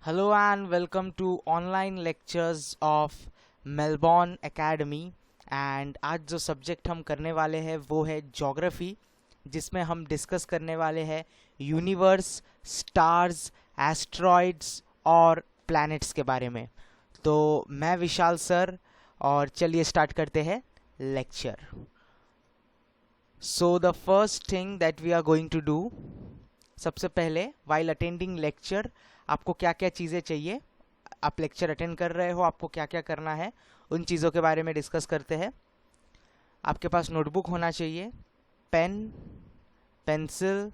Hello and welcome to online lectures of Melbourne Academy and आज जो subject हम करने वाले हैं वो है ज्योग्राफी, जिसमें हम डिस्कस करने वाले हैं यूनिवर्स, स्टार्स, एस्ट्रॉइड्स और प्लैनेट्स के बारे में। तो मैं विशाल सर, और चलिए स्टार्ट करते हैं lecture. So the first thing that we are going to do, सबसे पहले वाइल अटेंडिंग लेक्चर आपको क्या क्या चीज़ें चाहिए, आप लेक्चर अटेंड कर रहे हो आपको क्या क्या करना है, उन चीज़ों के बारे में डिस्कस करते हैं। आपके पास नोटबुक होना चाहिए, pen, pencil,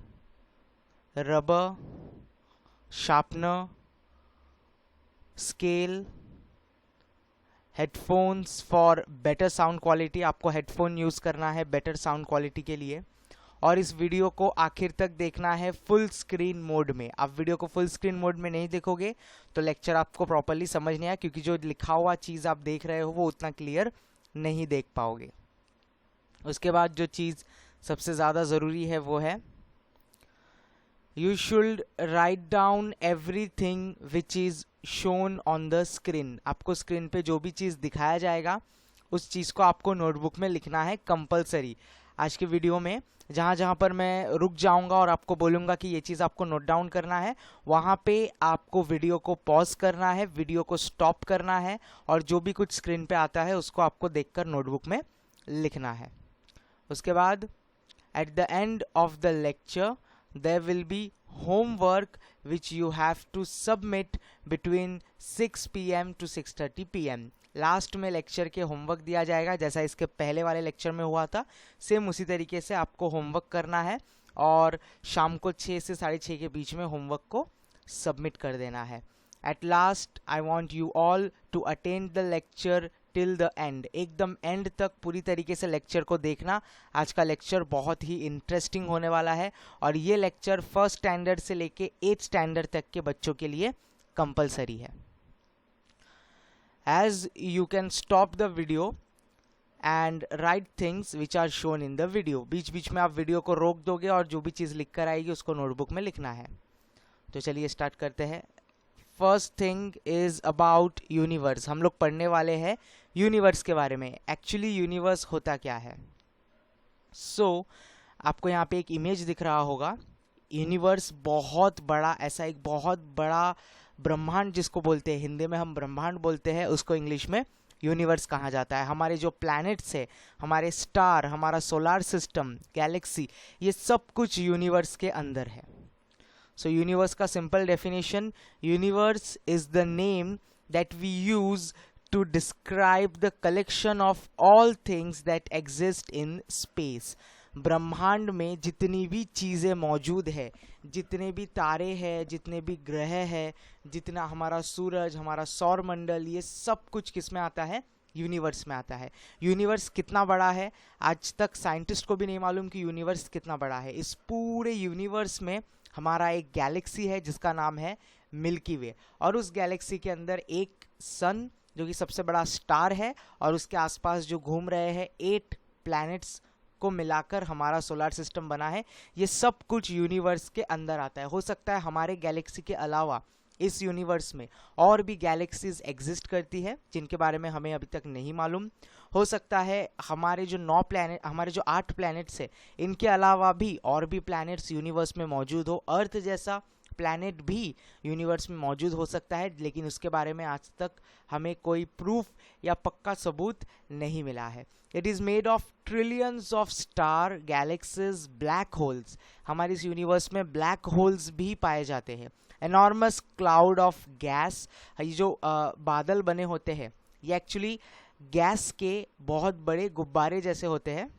rubber, sharpener, scale, headphones for better sound quality, आपको हेडफोन यूज़ करना है बेटर साउंड क्वालिटी के लिए। और इस वीडियो को आखिर तक देखना है फुल स्क्रीन मोड में। आप वीडियो को फुल स्क्रीन मोड में नहीं देखोगे तो लेक्चर आपको प्रॉपरली समझ नहीं आया, क्योंकि जो लिखा हुआ चीज़ आप देख रहे हो वो उतना क्लियर नहीं देख पाओगे। उसके बाद जो चीज़ सबसे ज़्यादा ज़रूरी है वो है you should write down everything which is shown on the screen. आपको स्क्रीन पे जो भी चीज़ दिखाया जाएगा उस चीज़ को आपको नोटबुक में लिखना है कंपलसरी। आज के वीडियो में जहाँ जहाँ पर मैं रुक जाऊँगा और आपको बोलूँगा कि ये चीज़ आपको नोट डाउन करना है, वहाँ पे आपको वीडियो को पॉज करना है, वीडियो को स्टॉप करना है, और जो भी कुछ स्क्रीन पे आता है उसको आपको देखकर नोटबुक में लिखना है। उसके बाद at the end of the lecture there will be homework which you have to submit between 6 PM to 6:30 PM। Last में लेक्चर के होमवर्क दिया जाएगा, जैसा इसके पहले वाले लेक्चर में हुआ था, सेम उसी तरीके से आपको होमवर्क करना है और शाम को 6 से 6:30 के बीच में होमवर्क को सबमिट कर देना है। At last I want you all to attend the lecture till the end, एकदम एंड तक पूरी तरीके से लेक्चर को देखना। आज का लेक्चर बहुत ही इंटरेस्टिंग होने वाला है और ये लेक्चर फर्स्ट स्टैंडर्ड से लेके 8th स्टैंडर्ड तक के बच्चों के लिए कंपलसरी है। As you can stop the video and write things which are shown in the video, बीच बीच में आप वीडियो को रोक दोगे और जो भी चीज़ लिख कर आएगी उसको नोटबुक में लिखना है। तो चलिए स्टार्ट करते हैं। First thing is about universe. हम लोग पढ़ने वाले हैं यूनिवर्स के बारे में। एक्चुअली यूनिवर्स होता क्या है? आपको यहाँ पे एक इमेज दिख रहा होगा। यूनिवर्स बहुत बड़ा, ऐसा एक बहुत बड़ा ब्रह्मांड जिसको बोलते हैं, हिंदी में हम ब्रह्मांड बोलते हैं, उसको इंग्लिश में यूनिवर्स कहा जाता है। हमारे जो प्लैनेट्स है, हमारे स्टार, हमारा सोलार सिस्टम, गैलेक्सी, ये सब कुछ यूनिवर्स के अंदर है। So universe का simple definition, universe is the name that we use to describe the collection of all things that exist in space। ब्रह्मांड में जितनी भी चीज़ें मौजूद है, जितने भी तारे हैं, जितने भी ग्रह है, जितना हमारा सूरज, हमारा सौर मंडल, ये सब कुछ किस में आता है? यूनिवर्स में आता है। यूनिवर्स कितना बड़ा है आज तक साइंटिस्ट को भी नहीं मालूम कि यूनिवर्स कितना बड़ा है। इस पूरे यूनिवर्स में हमारा एक गैलेक्सी है जिसका नाम है मिल्की वे, और उस गैलेक्सी के अंदर एक सन जो कि सबसे बड़ा स्टार है, और उसके आसपास जो घूम रहे हैं 8 प्लैनेट्स को मिलाकर हमारा सोलर सिस्टम बना है। ये सब कुछ यूनिवर्स के अंदर आता है। हो सकता है हमारे गैलेक्सी के अलावा इस यूनिवर्स में और भी गैलेक्सीज एग्जिस्ट करती है जिनके बारे में हमें अभी तक नहीं मालूम। हो सकता है हमारे जो 8 प्लैनेट्स है, इनके अलावा भी और भी प्लैनेट्स यूनिवर्स में मौजूद हो। अर्थ जैसा प्लैनेट भी यूनिवर्स में मौजूद हो सकता है, लेकिन उसके बारे में आज तक हमें कोई प्रूफ या पक्का सबूत नहीं मिला है। It is made of trillions of star, galaxies, black holes. हमारे इस यूनिवर्स में ब्लैक होल्स भी पाए जाते हैं। एनॉर्मस क्लाउड ऑफ गैस, ये जो बादल बने होते हैं ये एक्चुअली गैस के बहुत बड़े गुब्बारे जैसे होते हैं,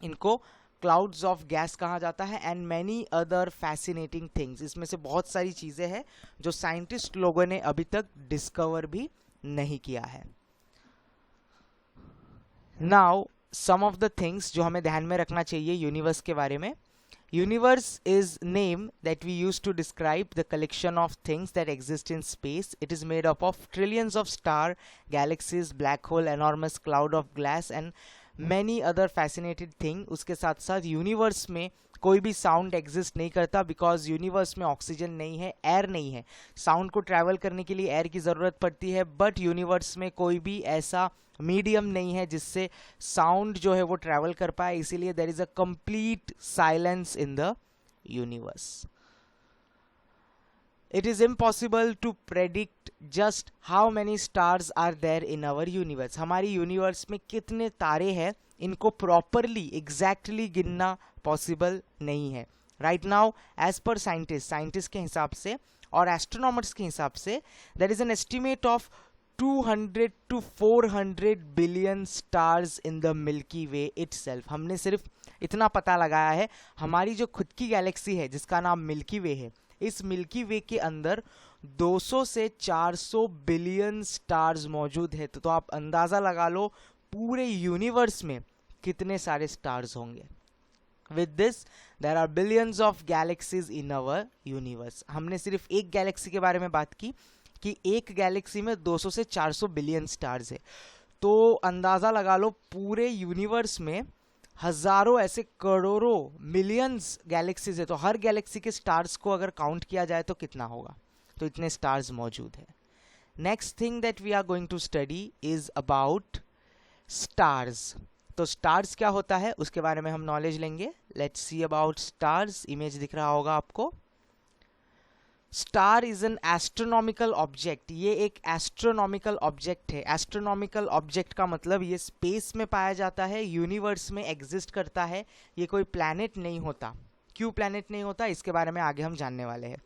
इनको क्लाउड्स ऑफ गैस कहा जाता है। And many other fascinating things, इसमें से बहुत सारी चीज़ें हैं जो साइंटिस्ट लोगों ने अभी तक डिस्कवर भी नहीं किया है। Now some of the things जो हमें ध्यान में रखना चाहिए यूनिवर्स के बारे में। Universe is name that we use to describe the collection of things that exist in space. It is made up of trillions of star, galaxies, black hole, enormous cloud of glass and many other fascinating thing। उसके साथ साथ universe में कोई भी sound exist नहीं करता, because universe में oxygen नहीं है, एयर नहीं है। साउंड को ट्रैवल करने के लिए एयर की ज़रूरत पड़ती है, बट यूनिवर्स में कोई भी ऐसा मीडियम नहीं है जिससे साउंड जो है वो ट्रैवल कर पाए, इसीलिए there is a complete silence in the universe. It is impossible to predict just how many stars are there in our universe. हमारी यूनिवर्स में कितने तारे हैं, इनको प्रॉपरली एग्जैक्टली गिनना पॉसिबल नहीं है. Right now as per scientist के हिसाब से और एस्ट्रोनॉमर्स के हिसाब से there is an estimate of 200 to 400 billion stars in the Milky Way itself. हमने सिर्फ इतना पता लगाया है. हमारी जो खुद की गैलेक्सी है जिसका नाम मिल्की वे है, इस मिल्की वे के अंदर 200 से 400 बिलियन स्टार्स मौजूद है. तो आप अंदाज़ा लगा लो पूरे यूनिवर्स में कितने सारे स्टार्स होंगे. With this there are billions of galaxies in our universe. हमने सिर्फ एक गैलेक्सी के बारे में बात की कि एक गैलेक्सी में 200 से 400 बिलियन स्टार्स है. तो अंदाज़ा लगा लो पूरे यूनिवर्स में हजारों ऐसे करोड़ों मिलियंस गैलेक्सीज है. तो हर गैलेक्सी के स्टार्स को अगर काउंट किया जाए तो कितना होगा. तो इतने स्टार्स मौजूद है. Next thing that we are going to study is about stars. तो स्टार्स क्या होता है उसके बारे में हम नॉलेज लेंगे. Let's see about stars. Image दिख रहा होगा आपको. Star is an astronomical object. ये एक एस्ट्रोनॉमिकल ऑब्जेक्ट है. एस्ट्रोनॉमिकल ऑब्जेक्ट का मतलब ये स्पेस में पाया जाता है, यूनिवर्स में एग्जिस्ट करता है. ये कोई प्लैनेट नहीं होता. क्यों प्लैनेट नहीं होता इसके बारे में आगे हम जानने वाले हैं.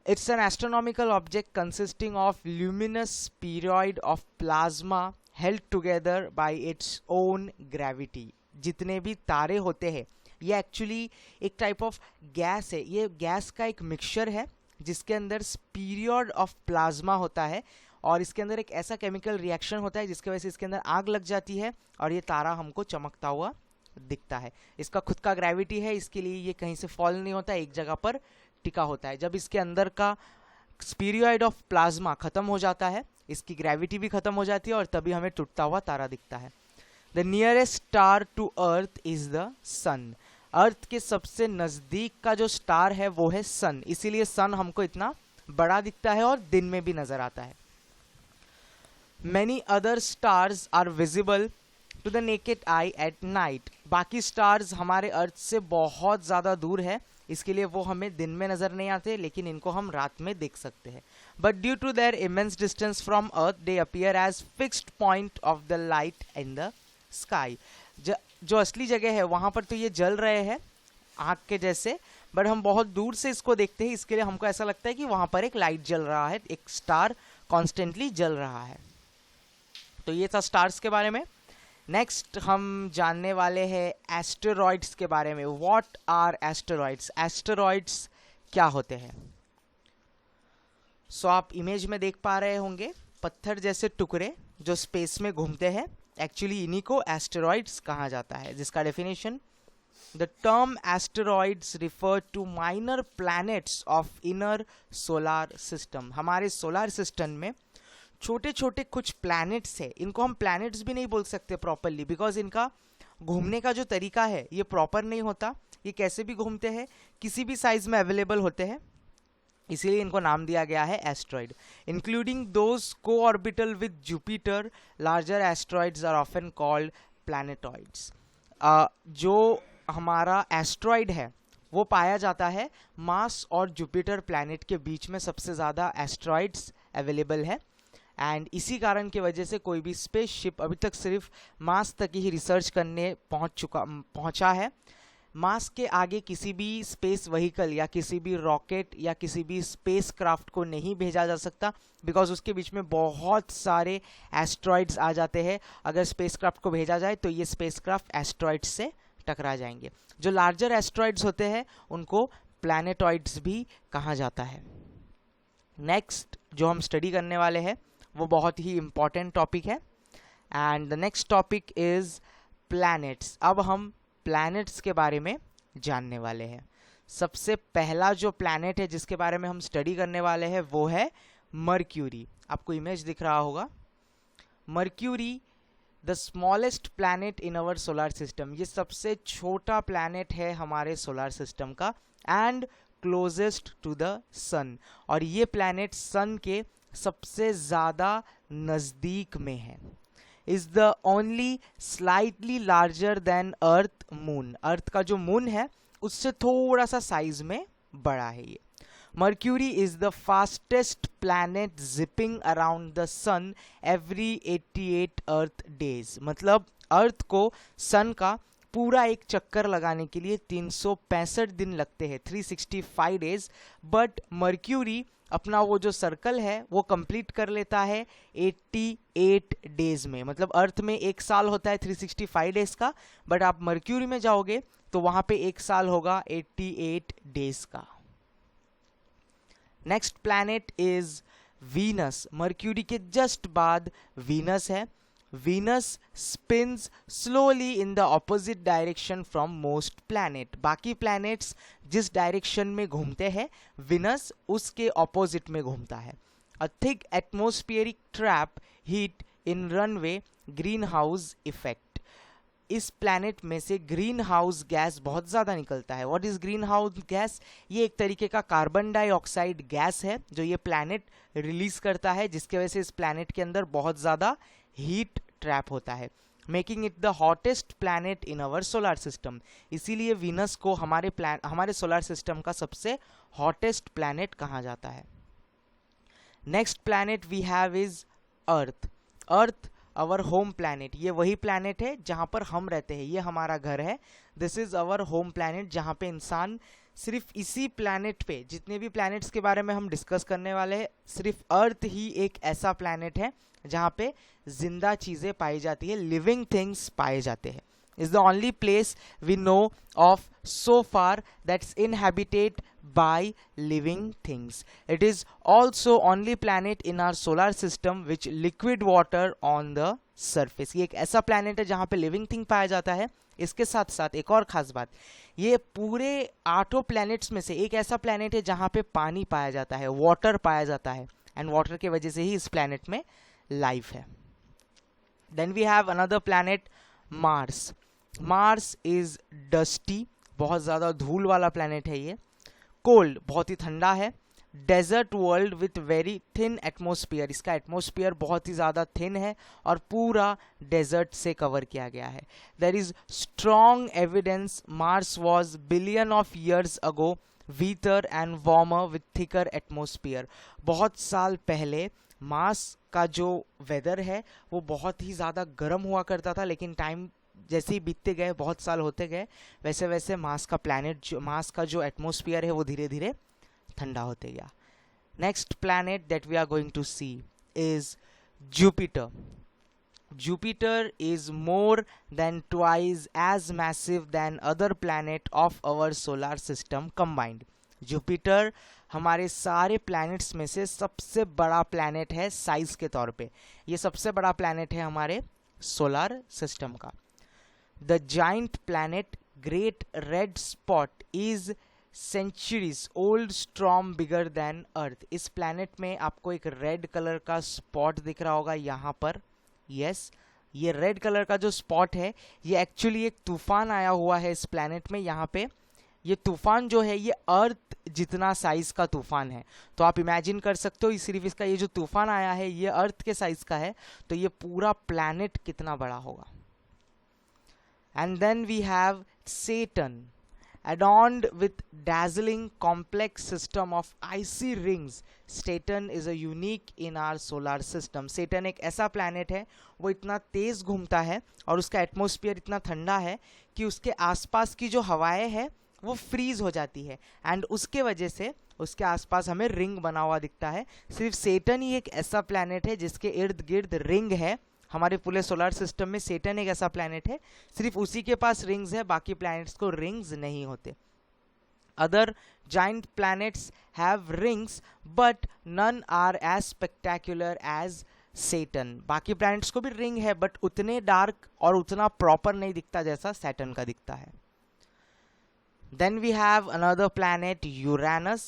It's an astronomical object consisting of luminous spheroid of plasma held together by its own gravity. जितने भी तारे होते हैं ये एक्चुअली एक टाइप ऑफ गैस है. ये गैस का एक मिक्सचर है जिसके अंदर स्पीरियड ऑफ प्लाज्मा होता है और इसके अंदर एक ऐसा केमिकल रिएक्शन होता है जिसकी वजह से इसके अंदर आग लग जाती है और ये तारा हमको चमकता हुआ दिखता है. इसका खुद का ग्रेविटी है, इसके लिए ये कहीं से फॉल नहीं होता, एक जगह पर टिका होता है. जब इसके अंदर का स्पीरियड ऑफ प्लाज्मा खत्म हो जाता है, इसकी ग्रेविटी भी खत्म हो जाती है और तभी हमें टूटता हुआ तारा दिखता है. The nearest star to Earth is the sun. Earth के सबसे नजदीक का जो स्टार है वो है सन, इसीलिए सन हमको इतना बड़ा दिखता है और दिन में भी नजर आता है. Many other stars are visible to the naked eye at night. बाकी स्टार्स हमारे अर्थ से बहुत ज़्यादा दूर है, इसके लिए वो हमें दिन में नज़र नहीं आते, लेकिन इनको हम रात में देख सकते हैं. But due to their immense distance from Earth they appear as fixed point of the light in the sky. जो असली जगह है वहाँ पर तो ये जल रहे हैं आँख के जैसे, बट हम बहुत दूर से इसको देखते हैं, इसके लिए हमको ऐसा लगता है कि वहाँ पर एक लाइट जल रहा है, एक स्टार कॉन्स्टेंटली जल रहा है. तो ये था स्टार्स के बारे में. नेक्स्ट हम जानने वाले हैं एस्टेरॉइड्स के बारे में. What are asteroids. एस्टेरॉइड्स क्या होते हैं. सो आप इमेज में देख पा रहे होंगे पत्थर जैसे टुकड़े जो स्पेस में घूमते हैं. एक्चुअली इन्हीं को एस्टेरॉइड्स कहा जाता है, जिसका definition the term asteroids refer to minor planets of inner solar system. हमारे सोलार सिस्टम में छोटे छोटे कुछ प्लैनेट्स है, इनको हम प्लैनेट्स भी नहीं बोल सकते प्रॉपरली, बिकॉज इनका घूमने का जो तरीका है ये प्रॉपर नहीं होता. ये कैसे भी घूमते हैं, किसी भी साइज में अवेलेबल होते हैं, इसीलिए इनको नाम दिया गया है asteroid. Including those co-orbital with Jupiter, larger asteroids are often called planetoids. जो हमारा एस्ट्रॉइड है वो पाया जाता है मार्स और जुपिटर प्लैनेट के बीच में. सबसे ज़्यादा एस्ट्रॉइड्स अवेलेबल है एंड इसी कारण की वजह से कोई भी स्पेसशिप अभी तक सिर्फ मार्स तक ही रिसर्च करने पहुंचा है. मार्स के आगे किसी भी स्पेस व्हीकल या किसी भी रॉकेट या किसी भी स्पेस क्राफ्ट को नहीं भेजा जा सकता, बिकॉज उसके बीच में बहुत सारे एस्ट्रॉइड्स आ जाते हैं. अगर स्पेस क्राफ्ट को भेजा जाए तो ये स्पेस क्राफ्ट एस्ट्रॉइड्स से टकरा जाएंगे. जो लार्जर एस्ट्रॉइड्स होते हैं उनको प्लैनेटॉइड्स भी कहा जाता है. नेक्स्ट जो हम स्टडी करने वाले हैं वो बहुत ही इम्पॉर्टेंट टॉपिक है and the next topic is planets. अब हम प्लैनेट्स के बारे में जानने वाले हैं. सबसे पहला जो प्लैनेट है जिसके बारे में हम स्टडी करने वाले हैं वो है मर्क्यूरी. आपको इमेज दिख रहा होगा. Mercury the smallest planet in our solar system, ये सबसे छोटा प्लैनेट है हमारे सोलर सिस्टम का, एंड क्लोजेस्ट टू द सन, और ये प्लैनेट सन के सबसे ज़्यादा नज़दीक में है। Is the only slightly larger than Earth moon, Earth का जो मून है उससे थोड़ा सा साइज में बड़ा है ये। Mercury is the fastest planet zipping around the sun every 88 Earth days, मतलब अर्थ को सन का पूरा एक चक्कर लगाने के लिए 365 दिन लगते हैं, 365 डेज, बट मर्क्यूरी अपना वो जो सर्कल है वो कंप्लीट कर लेता है 88 डेज में। मतलब अर्थ में एक साल होता है 365 डेज का, बट आप मर्क्यूरी में जाओगे तो वहां पे एक साल होगा 88 डेज का। Next planet is Venus, Mercury के जस्ट बाद वीनस है। Venus spins slowly in the opposite direction from most planet, बाकी प्लैनेट्स जिस डायरेक्शन में घूमते हैं वीनस उसके ऑपोजिट में घूमता है। A thick atmospheric trap heat in runaway greenhouse effect, इस प्लैनेट में से ग्रीन हाउस गैस बहुत ज़्यादा निकलता है। What is greenhouse gas? ये एक तरीके का कार्बन डाइऑक्साइड गैस है जो ये प्लैनेट रिलीज करता है, जिसकी वजह से इस प्लैनेट के अंदर बहुत ज़्यादा हीट ट्रैप होता है, making it the hottest planet in our solar system. इसीलिए वीनस को हमारे सोलर सिस्टम का सबसे हॉटेस्ट प्लैनेट कहा जाता है। Next planet we have is Earth. Earth our home planet, ये वही प्लैनेट है जहाँ पर हम रहते हैं, ये हमारा घर है। This is our home planet, जहाँ पे इंसान सिर्फ इसी प्लैनेट पे, जितने भी प्लैनेट्स के बारे में हम डिस्कस करने वाले हैं, सिर्फ अर्थ ही एक ऐसा प्लैनेट है जहाँ पे जिंदा चीज़ें पाई जाती है, लिविंग थिंग्स पाए जाते हैं। Is the only place we know of so far that's inhabited by living things. It is also only planet in our solar system which liquid water on the surface. ये एक ऐसा planet है जहाँ पे living thing पाया जाता है। इसके साथ साथ एक और खास बात, ये पूरे 8 planets में से एक ऐसा planet है जहाँ पे पानी पाया जाता है, water पाया जाता है, and water के वजह से ही इस planet में life है। Then we have another planet, Mars. Mars is dusty, बहुत ज़्यादा धूल वाला प्लैनेट है ये। कोल्ड, बहुत ही ठंडा है। Desert world with very thin atmosphere, इसका एटमॉस्फेयर बहुत ही ज़्यादा थिन है और पूरा डेजर्ट से कवर किया गया है। There is strong evidence Mars was billion of years ago wetter and warmer with thicker atmosphere. बहुत साल पहले मार्स का जो वेदर है वो बहुत ही ज़्यादा गर्म हुआ करता था, लेकिन टाइम जैसे ही बीतते गए, बहुत साल होते गए, वैसे वैसे मार्स का जो एटमॉस्फेयर है वो धीरे धीरे ठंडा होते गया। Next planet that we are going to see is Jupiter. Jupiter is more than twice as massive than other planet of our solar system combined. Jupiter हमारे सारे प्लैनेट्स में से सबसे बड़ा प्लैनेट है साइज के तौर पे, ये सबसे बड़ा प्लैनेट है हमारे सोलर सिस्टम का। The giant planet Great Red Spot is centuries old storm bigger than Earth. इस planet में आपको एक रेड कलर का स्पॉट दिख रहा होगा यहाँ पर। यस, ये रेड कलर का जो स्पॉट है ये एक्चुअली एक तूफान आया हुआ है इस planet में। यहाँ पे ये तूफान जो है ये अर्थ जितना साइज का तूफान है, तो आप इमेजिन कर सकते हो सिर्फ इसका ये जो तूफान आया है ये अर्थ के साइज का है, तो ये पूरा planet कितना बड़ा होगा। And then we have Saturn, adorned with dazzling complex system of icy rings. Saturn is a unique in our solar system. Saturn एक ऐसा planet है, वो इतना तेज घूमता है और उसका एटमॉस्फेयर इतना ठंडा है कि उसके आसपास की जो हवाएं हैं वो फ्रीज हो जाती है, एंड उसके वजह से उसके आसपास हमें रिंग बना हुआ दिखता है। सिर्फ Saturn ही एक ऐसा planet है जिसके इर्द गिर्द रिंग है। हमारे पूरे सोलर सिस्टम में सेटन एक ऐसा प्लैनेट है, सिर्फ उसी के पास रिंग्स है, बाकी प्लैनेट्स को रिंग्स नहीं होते। Other giant planets have rings but none are as spectacular as Saturn. बाकी प्लैनेट्स को भी रिंग है बट उतने डार्क और उतना प्रॉपर नहीं दिखता जैसा सैटर्न का दिखता है। Then we have another planet Uranus.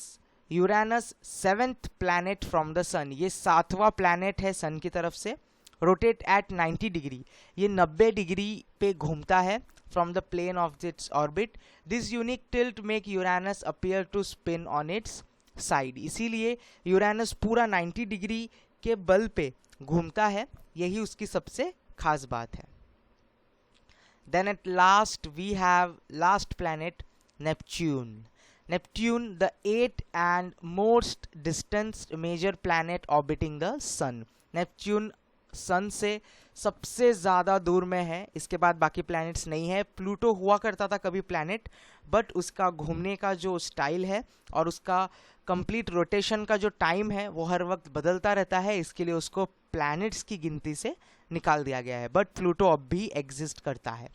Uranus 7th planet from the sun, ये 7वां प्लैनेट है सन की तरफ से। रोटेट एट 90 डिग्री, ये 90 डिग्री पे घूमता है from the plane of its orbit. This unique tilt make Uranus appear to spin on its side. इसीलिए यूरेनस पूरा 90 डिग्री के बल पे घूमता है, यही उसकी सबसे खास बात है. Then at last we have last planet, Neptune. Neptune, the 8th and most distant major planet orbiting the sun. Neptune सन से सबसे ज़्यादा दूर में है, इसके बाद बाकी प्लैनेट्स नहीं है. प्लूटो हुआ करता था कभी प्लैनेट, बट उसका घूमने का जो स्टाइल है और उसका कंप्लीट रोटेशन का जो टाइम है वो हर वक्त बदलता रहता है, इसके लिए उसको प्लैनेट्स की गिनती से निकाल दिया गया है. बट प्लूटो अब भी एग्जिस्ट करता है.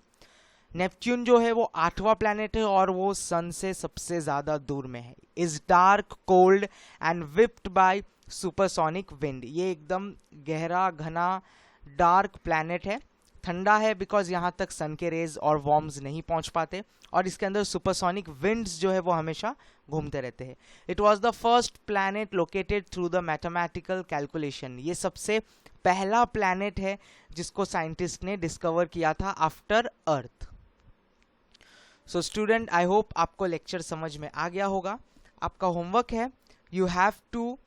नेपच्यून जो है वो 8वां प्लैनेट है और वो सन से सबसे ज़्यादा दूर में है. Is dark, cold and whipped by supersonic wind. ये एकदम गहरा, घना, डार्क प्लैनेट है. ठंडा है बिकॉज यहाँ तक सन के रेज और वॉर्म्स नहीं पहुँच पाते, और इसके अंदर सुपरसोनिक विंड्स जो है वो हमेशा घूमते रहते हैं. It was the first planet located through the mathematical calculation. ये सबसे पहला प्लैनेट है जिसको साइंटिस्ट ने डिस्कवर किया था after Earth. So student, I hope आपको लेक्चर समझ में आ गया होगा. आपका होमवर्क है, you have to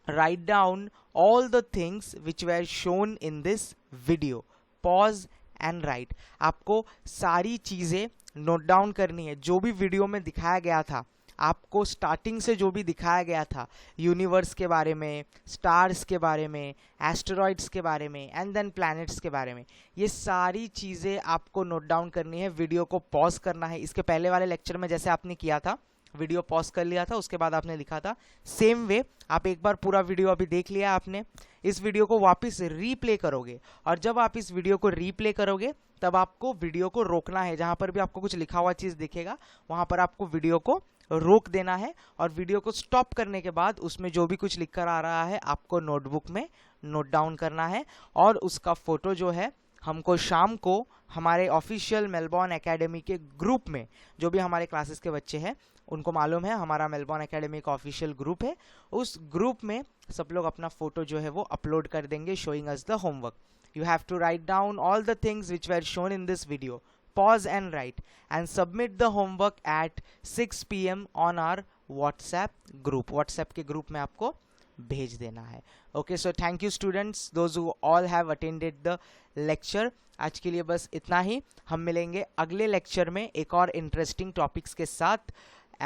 write down all the things which were shown in this video. Pause and write. आपको सारी चीज़ें नोट डाउन करनी है. जो भी वीडियो में दिखाया गया था, आपको स्टार्टिंग से जो भी दिखाया गया था यूनिवर्स के बारे में, स्टार्स के बारे में, एस्टेरॉइड्स के बारे में, एंड देन प्लैनेट्स के बारे में, ये सारी चीज़ें आपको नोट डाउन करनी है. वीडियो को पॉज करना है. इसके पहले वाले लेक्चर में जैसे आपने किया था, वीडियो पॉज कर लिया था, उसके बाद आपने लिखा था, सेम वे आप एक बार पूरा वीडियो अभी देख लिया आपने. इस वीडियो को वापस रीप्ले करोगे, और जब आप इस वीडियो को रीप्ले करोगे तब आपको वीडियो को रोकना है. जहाँ पर भी आपको कुछ लिखा हुआ चीज़ दिखेगा वहाँ पर आपको वीडियो को रोक देना है, और वीडियो को स्टॉप करने के बाद उसमें जो भी कुछ लिखकर आ रहा है आपको नोटबुक में नोट डाउन करना है. और उसका फ़ोटो जो है हमको शाम को हमारे ऑफिशियल मेलबॉर्न एकेडमी के ग्रुप में, जो भी हमारे क्लासेस के बच्चे हैं उनको मालूम है हमारा मेलबॉर्न एकेडमी का ऑफिशियल ग्रुप है, उस ग्रुप में सब लोग अपना फ़ोटो जो है वो अपलोड कर देंगे, showing us the homework. You have to write down all the things which were shown in this video. Pause and write and submit the homework at 6 PM on our WhatsApp group. WhatsApp के group में आपको भेज देना है. Okay, so thank you students, those who all have attended the lecture. आज के लिए बस इतना ही. हम मिलेंगे अगले लेक्चर में एक और इंटरेस्टिंग टॉपिक्स के साथ.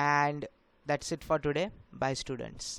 And that's it for today. Bye students.